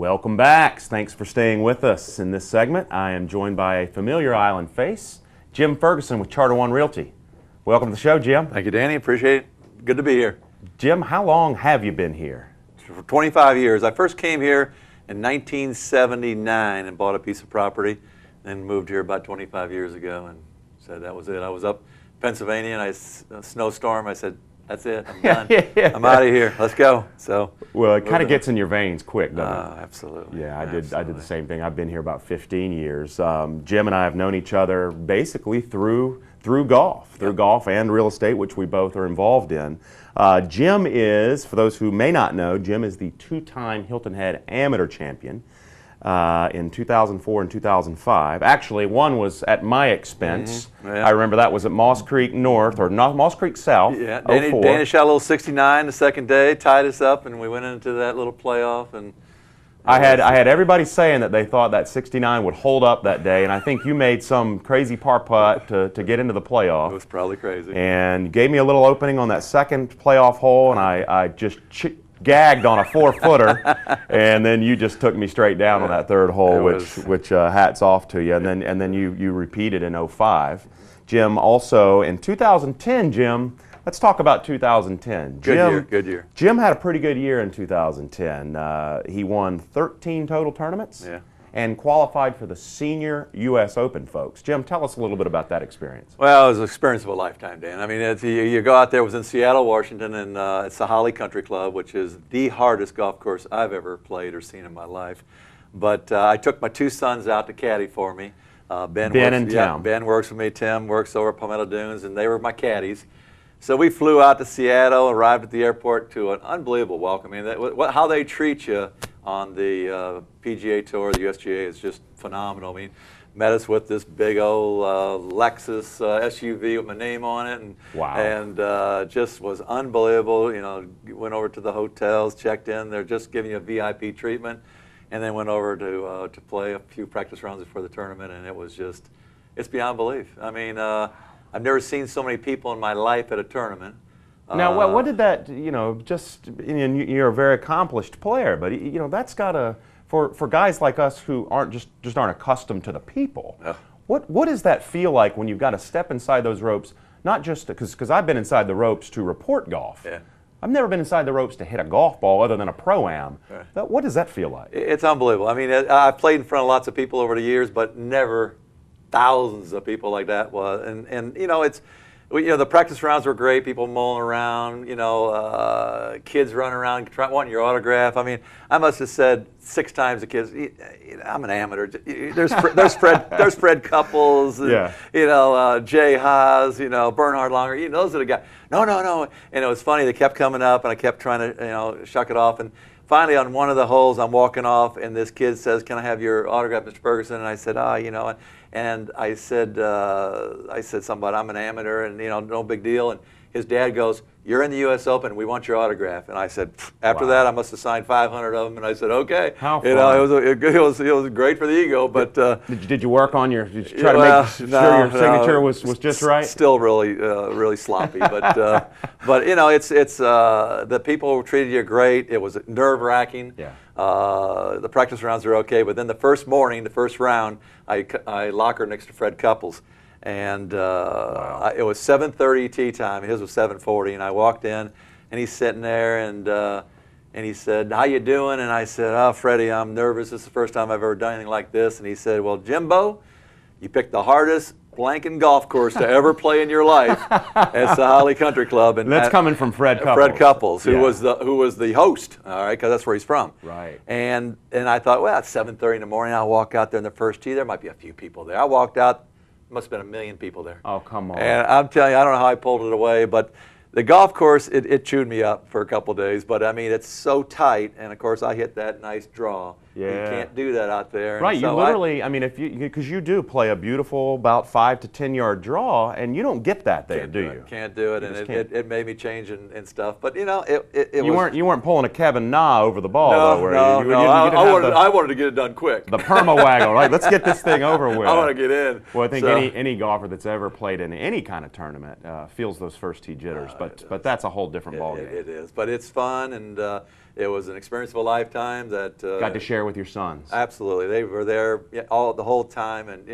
Welcome back. Thanks for staying with us. In this segment, I am joined by a familiar island face, Jim Ferguson with Charter One Realty. Welcome to the show, Jim. Thank you, Danny. Appreciate it. Good to be here. Jim, how long have you been here? For 25 years. I first came here in 1979 and bought a piece of property, then moved here about 25 years ago and said that was it. I was up in Pennsylvania and a snowstorm. I said, that's it. I'm done. I'm out of here. Let's go. So, well, it kind of gets in your veins quick, doesn't it? Absolutely. Yeah, I did the same thing. I've been here about 15 years. Jim and I have known each other basically through golf, golf and real estate, which we both are involved in. Jim is, for those who may not know, Jim is the two-time Hilton Head Amateur Champion in 2004 and 2005. Actually, one was at my expense. I remember that was at Moss Creek North, or Moss Creek South. Yeah, Danny shot a little 69 the second day, tied us up, and we went into that little playoff. And I had everybody saying that they thought that 69 would hold up that day, and I think you made some crazy par putt to get into the playoff. It was probably crazy. And gave me a little opening on that second playoff hole, and I just gagged on a 4-footer, and then you just took me straight down on that third hole, which hats off to you. And then you repeated in 05. Jim, also in 2010, Jim. Let's talk about 2010. Good year. Jim had a pretty good year in 2010. He won 13 total tournaments and qualified for the Senior U.S. Open, folks. Jim, tell us a little bit about that experience. Well, it was an experience of a lifetime, Dan. I mean, you go out there, it was in Seattle, Washington, and it's the WHHI Country Club, which is the hardest golf course I've ever played or seen in my life. But I took my two sons out to caddy for me. Ben and Tim. Ben works with me. Tim works over at Palmetto Dunes, and they were my caddies. So we flew out to Seattle, arrived at the airport to an unbelievable welcome. I mean, how they treat you on the PGA Tour, the USGA, is just phenomenal. I mean, met us with this big old Lexus SUV with my name on it, and and just was unbelievable. You know, went over to the hotels, checked in. They're just giving you a VIP treatment, and then went over to play a few practice rounds before the tournament, and it's beyond belief. I mean. I've never seen so many people in my life at a tournament. Now, what did that, you're a very accomplished player, but, that's got to, for guys like us who aren't just aren't accustomed to the people, what does that feel like when you've got to step inside those ropes, not just, because I've been inside the ropes to report golf. Yeah. I've never been inside the ropes to hit a golf ball other than a Pro-Am. What does that feel like? It's unbelievable. I mean, I've played in front of lots of people over the years, but never thousands of people like that was, and the practice rounds were great. People mulling around, kids running around wanting your autograph. I mean, I must have said 6 times to kids, I'm an amateur. There's Fred Couples, and, Jay Haas, Bernhard Langer. Those are the guys. No. And it was funny. They kept coming up, and I kept trying to shuck it off. And finally, on one of the holes, I'm walking off, and this kid says, "Can I have your autograph, Mr. Ferguson?" And I said, and I said something about I'm an amateur, and no big deal. And his dad goes, "You're in the U.S. Open. We want your autograph." And I said, after that, I must have signed 500 of them. And I said, "Okay." How fun. It was great for the ego, but did you work on did you try to make sure your signature was just right? Still really sloppy, but it's the people treated you great. It was nerve-wracking. Yeah. The practice rounds were okay, but then the first morning, the first round, I lockered next to Fred Couples. And it was 7:30 tee time. His was 7:40, and I walked in, and he's sitting there, and he said, "How you doing?" And I said, "Oh, Freddie, I'm nervous. This is the first time I've ever done anything like this." And he said, "Well, Jimbo, you picked the hardest blanking golf course to ever play in your life. It's the WHHI Country Club." And that's coming from Fred Couples. Fred Couples, who was the host, all right, because that's where he's from. Right. And I thought, well, it's 7:30 in the morning. I'll walk out there in the first tee. There might be a few people there. I walked out. Must have been 1 million people there. Oh, come on. And I'm telling you, I don't know how I pulled it away, but the golf course, it chewed me up for a couple of days. But, I mean, it's so tight, and, of course, I hit that nice draw. Yeah. You can't do that out there. Right, so you literally, because you do play a beautiful about 5 to 10 yard draw, and you don't get that there, do you? Can't do it, and it made me change and stuff. But, you weren't pulling a Kevin Na over the ball, though, were you? No, I wanted to get it done quick. The perma-waggle, right? Let's get this thing over with. I want to get in. Well, I think any golfer that's ever played in any kind of tournament feels those first tee jitters, but that's a whole different ballgame. It is, but it's fun, and it was an experience of a lifetime that got to share with your sons. Absolutely, they were there the whole time, and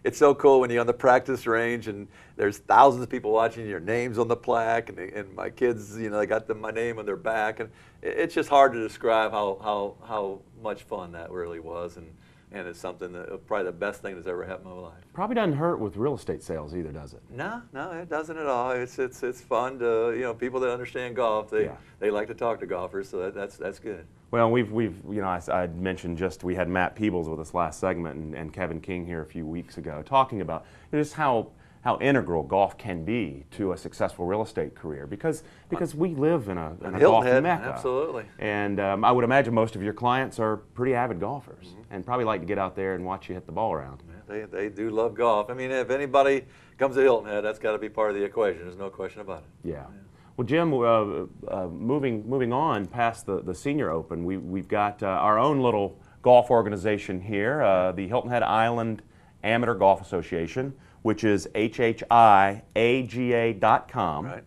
it's so cool when you're on the practice range and there's thousands of people watching. Your name's on the plaque, and my kids, they got my name on their back, and it's just hard to describe how much fun that really was, and it's something that probably the best thing that's ever happened in my life. Probably doesn't hurt with real estate sales either, does it? No, it doesn't at all. It's fun to people that understand golf. They like to talk to golfers, so that's good. Well, I mentioned we had Matt Peebles with us last segment and Kevin King here a few weeks ago talking about just how integral golf can be to a successful real estate career because we live in a golf mecca. Absolutely. And I would imagine most of your clients are pretty avid golfers and probably like to get out there and watch you hit the ball around. Yeah, they do love golf. I mean, if anybody comes to Hilton Head, that's got to be part of the equation. There's no question about it. Yeah. Well, Jim, moving on past the Senior Open, we've got our own little golf organization here, the Hilton Head Island Amateur Golf Association, which is WHHIAGA.com. Right.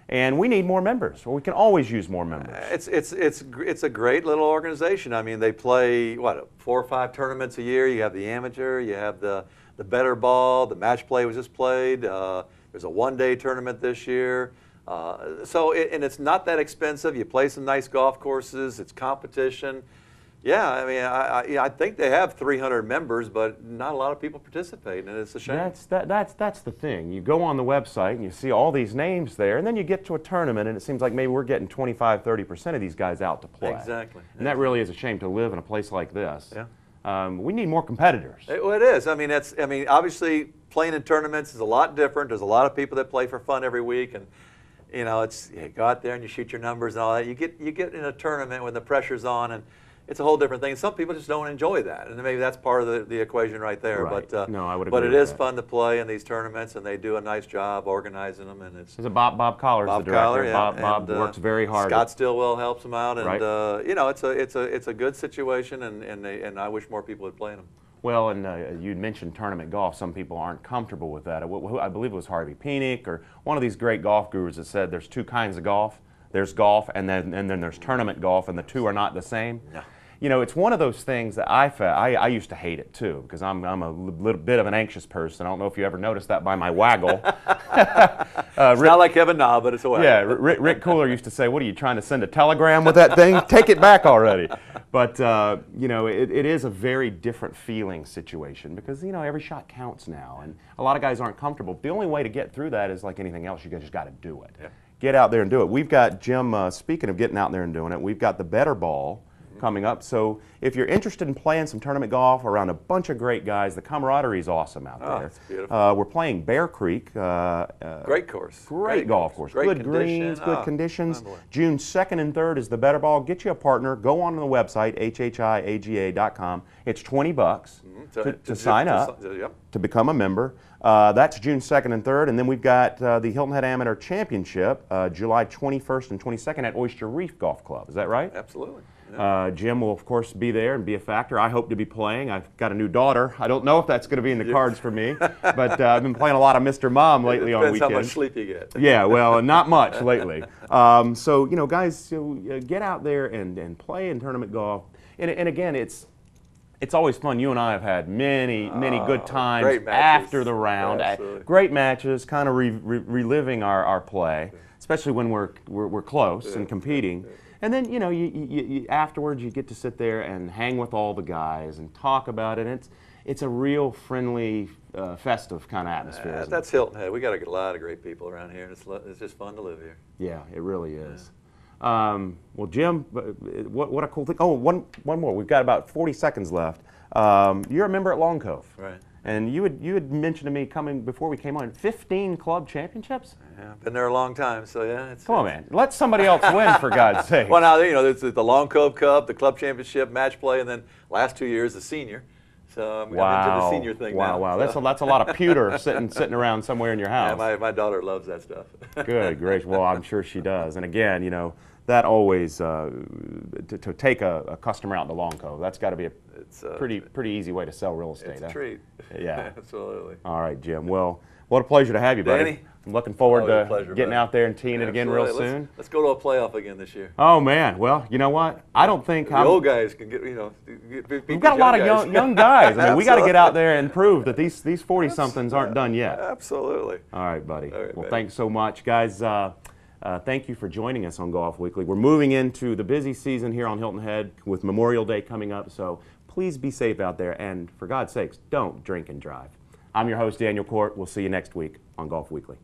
And we need more members. Well, we can always use more members. It's a great little organization. I mean, they play 4 or 5 tournaments a year. You have the amateur, you have the better ball, the match play was just played. There's a one-day tournament this year. And it's not that expensive. You play some nice golf courses. It's competition. Yeah, I mean, I think they have 300 members, but not a lot of people participate, and it's a shame. That's the thing. You go on the website and you see all these names there, and then you get to a tournament, and it seems like maybe we're getting 25–30% of these guys out to play. Exactly. And that really is a shame to live in a place like this. Yeah. We need more competitors. It is. I mean, obviously playing in tournaments is a lot different. There's a lot of people that play for fun every week, and you go out there and you shoot your numbers and all that. You get in a tournament when the pressure's on, and it's a whole different thing. Some people just don't enjoy that, and maybe that's part of the equation right there. Right. But no, I would agree. But it with is that. fun to play in these tournaments, and they do a nice job organizing them. And it's Bob Collar's the director. Collar, yeah. Bob works very hard. Scott Stillwell helps them out, and right. It's a good situation, and I wish more people would play in them. Well, and you'd mentioned tournament golf. Some people aren't comfortable with that. I believe it was Harvey Penick or one of these great golf gurus that said there's 2 kinds of golf. There's golf, and then there's tournament golf, and the 2 are not the same. No. It's one of those things that I used to hate it too, because I'm a little bit of an anxious person. I don't know if you ever noticed that by my waggle. It's not like Kevin Na, but it's a waggle. Yeah, Rick Cooler used to say, "What are you trying to send a telegram with that thing? Take it back already." But it is a very different feeling situation because every shot counts now, and a lot of guys aren't comfortable. The only way to get through that is like anything else. You guys just got to do it. Yeah. Get out there and do it. We've got Jim. Speaking of getting out there and doing it, we've got the better ball coming up. So if you're interested in playing some tournament golf around a bunch of great guys, the camaraderie is awesome out there. It's beautiful. We're playing Bear Creek. Great course. Great golf course. Great good greens, good conditions. Unbelievable. June 2nd and 3rd is the better ball. Get you a partner. Go on the website, WHHIAGA.com. It's $20 to sign up, to become a member. That's June 2nd and 3rd. And then we've got the Hilton Head Amateur Championship, July 21st and 22nd at Oyster Reef Golf Club. Is that right? Absolutely. Jim will, of course, be there and be a factor. I hope to be playing. I've got a new daughter. I don't know if that's going to be in the cards for me, but I've been playing a lot of Mr. Mom lately on weekends. Depends how much sleep you get. Yeah, well, not much lately. So, guys, get out there and play in tournament golf. And again, it's always fun. You and I have had many good times after the round. Great matches, kind of reliving our play, especially when we're close and competing. And then, you afterwards you get to sit there and hang with all the guys and talk about it. And it's a real friendly, festive kind of atmosphere. That's Hilton Head. We got a lot of great people around here, and it's just fun to live here. Yeah, it really is. Yeah. Well, Jim, what a cool thing. Oh, one more. We've got about 40 seconds left. You're a member at Long Cove. Right. And you had mentioned to me before we came on, 15 club championships? Yeah, been there a long time, so yeah. Come on, man. Let somebody else win, for God's sake. Well, now, there's the Long Cove Cup, the club championship, match play, and then last 2 years, the senior. So I'm into the senior thing now. Wow. That's a lot of pewter sitting around somewhere in your house. Yeah, my daughter loves that stuff. Good gracious. Well, I'm sure she does. And again, that always, to take a customer out to Long Cove, that's got to be a pretty easy way to sell real estate. It's a treat. Yeah. Absolutely. All right, Jim. Well, What a pleasure to have you, buddy. Danny? I'm looking forward to pleasure, getting buddy. out there and teeing it again real Absolutely. soon. Let's go to a playoff again this year. Oh man, well, you know what? I don't think The old guys can get, you know, beat we've got a lot of young guys. I mean, we got to get out there and prove that these 40-somethings aren't done yet. Absolutely. All right, buddy. All right, Well, baby. thanks so much, guys. Thank you for joining us on Golf Weekly. We're moving into the busy season here on Hilton Head with Memorial Day coming up, so please be safe out there, and for God's sakes, don't drink and drive. I'm your host, Daniel Cort. We'll see you next week on Golf Weekly.